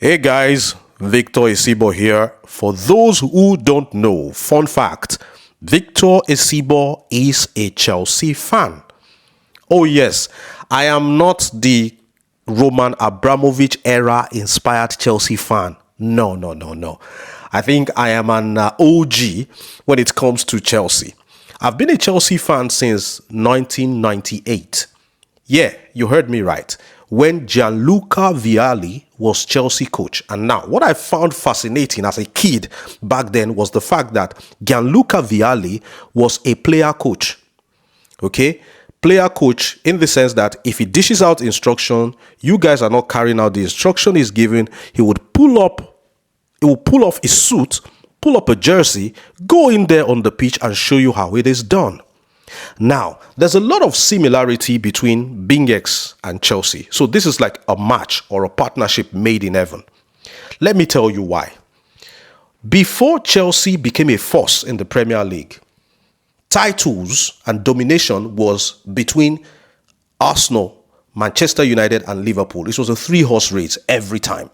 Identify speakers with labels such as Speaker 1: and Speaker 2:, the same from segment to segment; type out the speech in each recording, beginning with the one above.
Speaker 1: Hey guys, Victor Isibor here. For those who don't know, fun fact, Victor Isibor is a Chelsea fan. Oh yes, I am not the Roman Abramovich era inspired Chelsea fan. No. I think I am an OG when it comes to Chelsea. I've been a Chelsea fan since 1998. Yeah, you heard me right. When Gianluca Vialli was Chelsea coach. And now, what I found fascinating as a kid back then was the fact that Gianluca Vialli was a player coach. Okay? Player coach in the sense that if he dishes out instruction, you guys are not carrying out the instruction he's given, he will pull off his suit, pull up a jersey, go in there on the pitch and show you how it is done. Now, there's a lot of similarity between BingX and Chelsea. So this is like a match or a partnership made in heaven. Let me tell you why. Before Chelsea became a force in the Premier League, titles and domination was between Arsenal, Manchester United and Liverpool. This was a 3-horse race every time.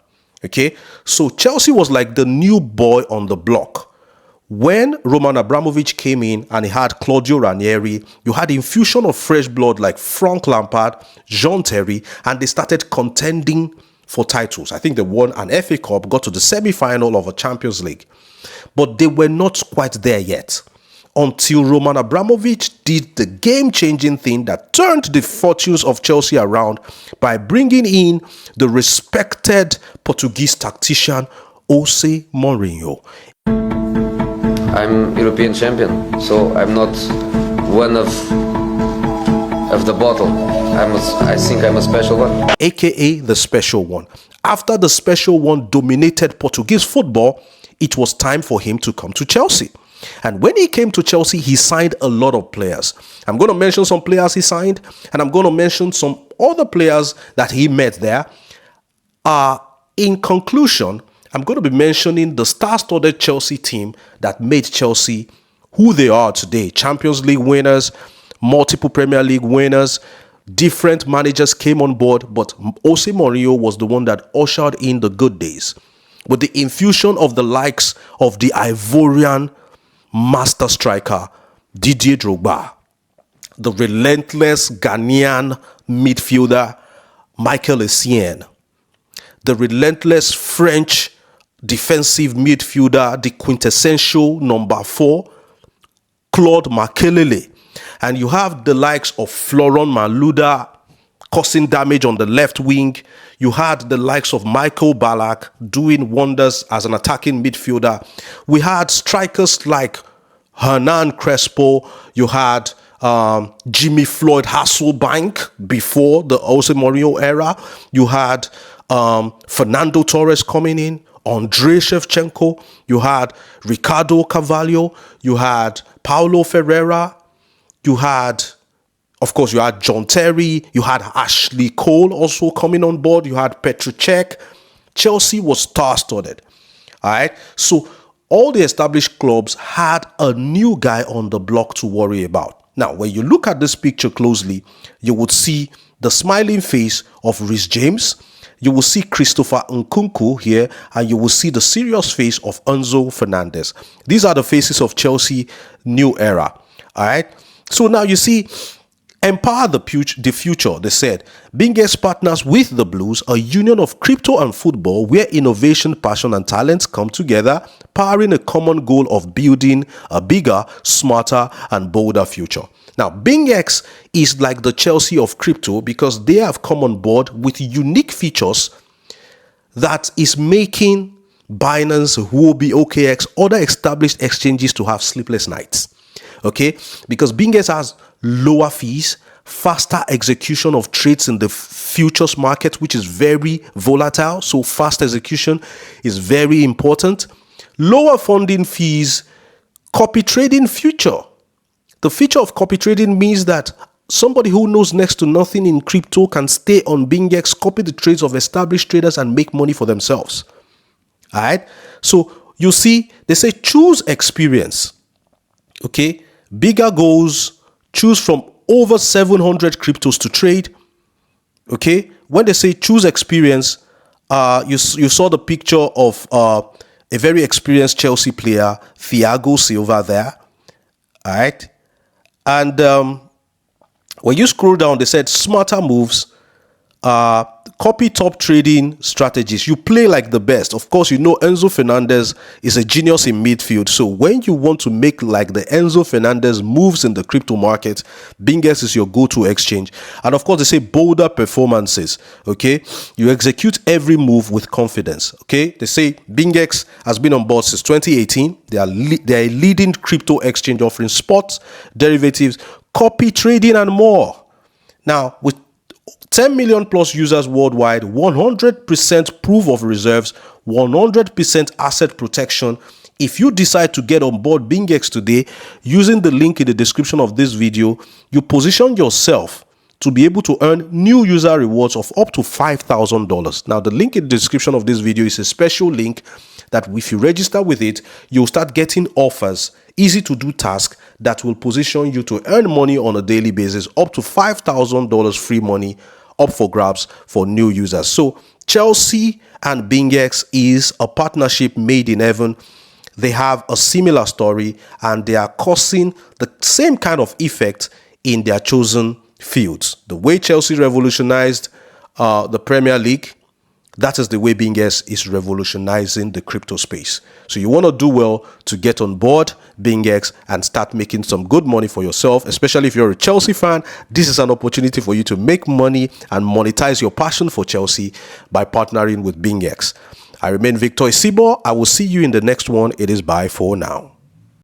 Speaker 1: Okay, so Chelsea was like the new boy on the block. When Roman Abramovich came in and he had Claudio Ranieri, you had infusion of fresh blood like Frank Lampard, Jean Terry, and they started contending for titles. I think they won an FA Cup, got to the semi-final of a Champions League. But they were not quite there yet until Roman Abramovich did the game-changing thing that turned the fortunes of Chelsea around by bringing in the respected Portuguese tactician Jose Mourinho.
Speaker 2: I'm European champion, so I'm not one of the bottle. I think I'm a special one.
Speaker 1: AKA the special one. After the special one dominated Portuguese football, it was time for him to come to Chelsea. And when he came to Chelsea, he signed a lot of players. I'm going to mention some players he signed, and I'm going to mention some other players that he met there. In conclusion, I'm going to be mentioning the star-studded Chelsea team that made Chelsea who they are today. Champions League winners, multiple Premier League winners, different managers came on board, but Jose Mourinho was the one that ushered in the good days with the infusion of the likes of the Ivorian master striker Didier Drogba, the relentless Ghanaian midfielder Michael Essien, the relentless French defensive midfielder, the quintessential number 4, Claude Makelele. And you have the likes of Florent Malouda causing damage on the left wing. You had the likes of Michael Ballack doing wonders as an attacking midfielder. We had strikers like Hernan Crespo. You had Jimmy Floyd Hasselbank before the Jose Mourinho era. You had Fernando Torres coming in, Andrei Shevchenko. You had Ricardo Carvalho. You had Paulo Ferreira. You had, of course, you had John Terry. You had Ashley Cole also coming on board. You had Petr Cech. Chelsea was star-studded. All right. So all the established clubs had a new guy on the block to worry about. Now, when you look at this picture closely, you would see the smiling face of Reece James. You will see Christopher Nkunku here, and you will see the serious face of Enzo Fernandez. These are the faces of Chelsea new era. All right. So now you see, empower the future, they said. BingX partners with the Blues, a union of crypto and football where innovation, passion, and talents come together, powering a common goal of building a bigger, smarter, and bolder future. Now, BingX is like the Chelsea of crypto because they have come on board with unique features that is making Binance, Huobi, OKX, other established exchanges to have sleepless nights. Okay, because BingX has lower fees, faster execution of trades in the futures market, which is very volatile. So fast execution is very important. Lower funding fees, copy trading future. The feature of copy trading means that somebody who knows next to nothing in crypto can stay on BingX, copy the trades of established traders and make money for themselves. All right. So you see, they say choose experience. Okay. Bigger goals, choose from over 700 cryptos to trade. Okay. When they say choose experience, You saw the picture of a very experienced Chelsea player, Thiago Silva there. All right. And when you scroll down, they said smarter moves, copy top trading strategies. You play like the best. Of course, you know Enzo Fernandez is a genius in midfield. So when you want to make like the Enzo Fernandez moves in the crypto market, BingX is your go-to exchange. And of course, they say bolder performances. Okay, you execute every move with confidence. Okay, they say BingX has been on board since 2018. They are a leading crypto exchange offering spots, derivatives, copy trading, and more. Now, with 10 million plus users worldwide, 100% proof of reserves, 100% asset protection. If you decide to get on board BingX today, using the link in the description of this video, you position yourself to be able to earn new user rewards of up to $5,000. Now, the link in the description of this video is a special link that if you register with it, you'll start getting offers, easy to do tasks that will position you to earn money on a daily basis, up to $5,000 free money up for grabs for new users. So Chelsea and BingX is a partnership made in heaven. They have a similar story and they are causing the same kind of effect in their chosen fields. The way Chelsea revolutionized the Premier League, that is the way BingX is revolutionizing the crypto space. So you want to do well to get on board BingX and start making some good money for yourself, especially if you're a Chelsea fan. This is an opportunity for you to make money and monetize your passion for Chelsea by partnering with BingX. I remain Victor Isibor. I will see you in the next one. It is bye for now.